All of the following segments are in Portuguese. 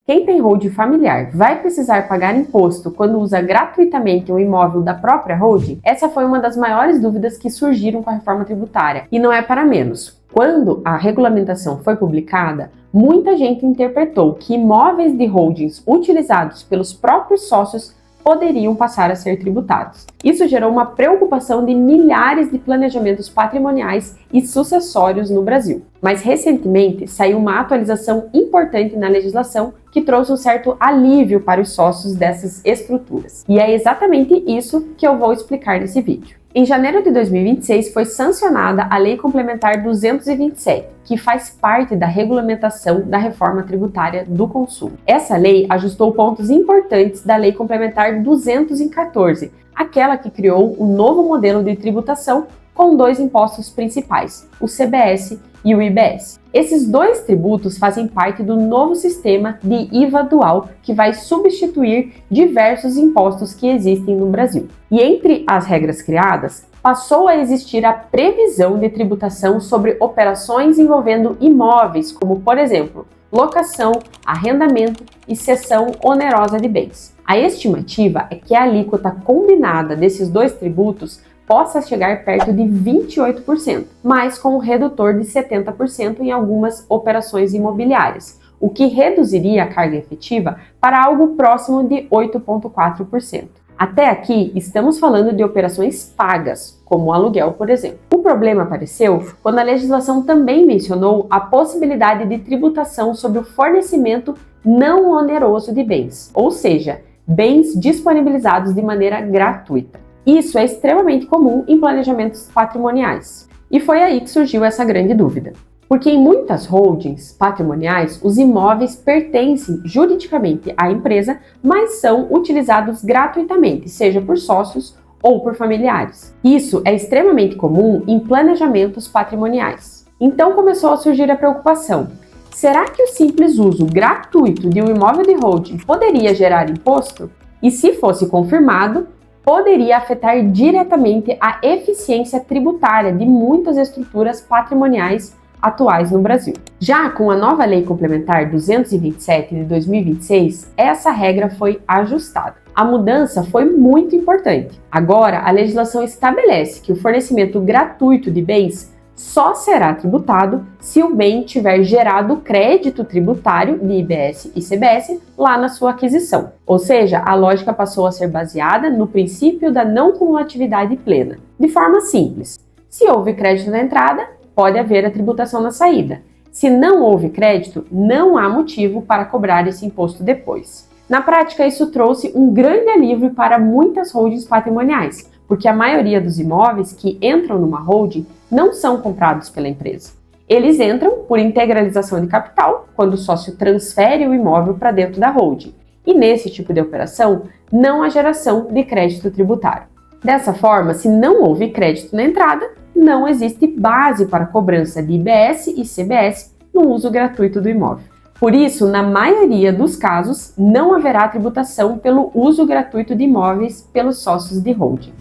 Quem tem holding familiar vai precisar pagar imposto quando usa gratuitamente um imóvel da própria holding? Essa foi uma das maiores dúvidas que surgiram com a reforma tributária, e não é para menos. Quando a regulamentação foi publicada, muita gente interpretou que imóveis de holdings utilizados pelos próprios sócios poderiam passar a ser tributados. Isso gerou uma preocupação de milhares de planejamentos patrimoniais e sucessórios no Brasil. Mas recentemente saiu uma atualização importante na legislação que trouxe um certo alívio para os sócios dessas estruturas. E é exatamente isso que eu vou explicar nesse vídeo. Em janeiro de 2026 foi sancionada a Lei Complementar 227, que faz parte da regulamentação da reforma tributária do consumo. Essa lei ajustou pontos importantes da Lei Complementar 214, aquela que criou um novo modelo de tributação com dois impostos principais, o CBS e o IBS. Esses dois tributos fazem parte do novo sistema de IVA dual, que vai substituir diversos impostos que existem no Brasil. E entre as regras criadas, passou a existir a previsão de tributação sobre operações envolvendo imóveis, como, por exemplo, locação, arrendamento e cessão onerosa de bens. A estimativa é que a alíquota combinada desses dois tributos possa chegar perto de 28%, mas com um redutor de 70% em algumas operações imobiliárias, o que reduziria a carga efetiva para algo próximo de 8,4%. Até aqui, estamos falando de operações pagas, como o aluguel, por exemplo. O problema apareceu quando a legislação também mencionou a possibilidade de tributação sobre o fornecimento não oneroso de bens, ou seja, bens disponibilizados de maneira gratuita. Isso é extremamente comum em planejamentos patrimoniais. E foi aí que surgiu essa grande dúvida. Porque em muitas holdings patrimoniais, os imóveis pertencem juridicamente à empresa, mas são utilizados gratuitamente, seja por sócios ou por familiares. Isso é extremamente comum em planejamentos patrimoniais. Então começou a surgir a preocupação. Será que o simples uso gratuito de um imóvel de holding poderia gerar imposto? E se fosse confirmado, poderia afetar diretamente a eficiência tributária de muitas estruturas patrimoniais atuais no Brasil. Já com a nova Lei Complementar 227 de 2026, essa regra foi ajustada. A mudança foi muito importante. Agora, a legislação estabelece que o fornecimento gratuito de bens só será tributado se o bem tiver gerado crédito tributário de IBS e CBS lá na sua aquisição. Ou seja, a lógica passou a ser baseada no princípio da não cumulatividade plena. De forma simples, se houve crédito na entrada, pode haver a tributação na saída. Se não houve crédito, não há motivo para cobrar esse imposto depois. Na prática, isso trouxe um grande alívio para muitas holdings patrimoniais, porque a maioria dos imóveis que entram numa holding não são comprados pela empresa. Eles entram por integralização de capital, quando o sócio transfere o imóvel para dentro da holding. E nesse tipo de operação, não há geração de crédito tributário. Dessa forma, se não houve crédito na entrada, não existe base para cobrança de IBS e CBS no uso gratuito do imóvel. Por isso, na maioria dos casos, não haverá tributação pelo uso gratuito de imóveis pelos sócios de holding.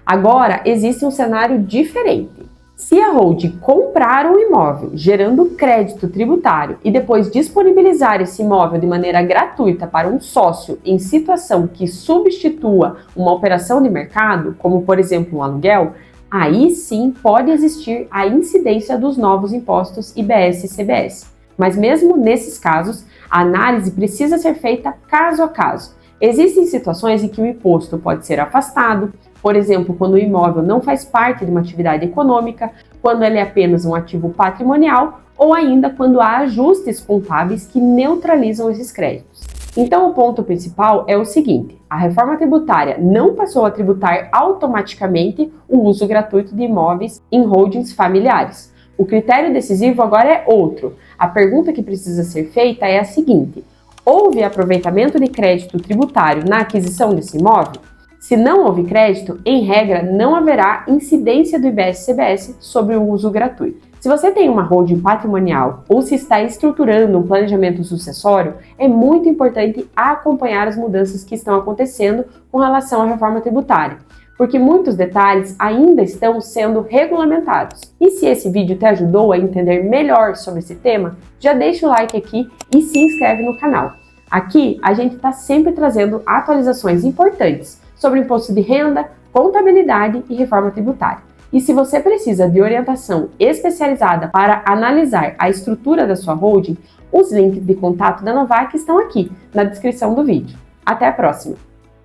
Agora, existe um cenário diferente. Se a holding comprar um imóvel gerando crédito tributário e depois disponibilizar esse imóvel de maneira gratuita para um sócio em situação que substitua uma operação de mercado, como por exemplo um aluguel, aí sim pode existir a incidência dos novos impostos IBS e CBS. Mas mesmo nesses casos, a análise precisa ser feita caso a caso. Existem situações em que o imposto pode ser afastado, por exemplo, quando o imóvel não faz parte de uma atividade econômica, quando ele é apenas um ativo patrimonial ou ainda quando há ajustes contábeis que neutralizam esses créditos. Então, o ponto principal é o seguinte: a reforma tributária não passou a tributar automaticamente o uso gratuito de imóveis em holdings familiares. O critério decisivo agora é outro. A pergunta que precisa ser feita é a seguinte: houve aproveitamento de crédito tributário na aquisição desse imóvel? Se não houve crédito, em regra, não haverá incidência do IBS-CBS sobre o uso gratuito. Se você tem uma holding patrimonial ou se está estruturando um planejamento sucessório, é muito importante acompanhar as mudanças que estão acontecendo com relação à reforma tributária, porque muitos detalhes ainda estão sendo regulamentados. E se esse vídeo te ajudou a entender melhor sobre esse tema, já deixa o like aqui e se inscreve no canal. Aqui a gente está sempre trazendo atualizações importantes sobre imposto de renda, contabilidade e reforma tributária. E se você precisa de orientação especializada para analisar a estrutura da sua holding, os links de contato da Novaq estão aqui na descrição do vídeo. Até a próxima!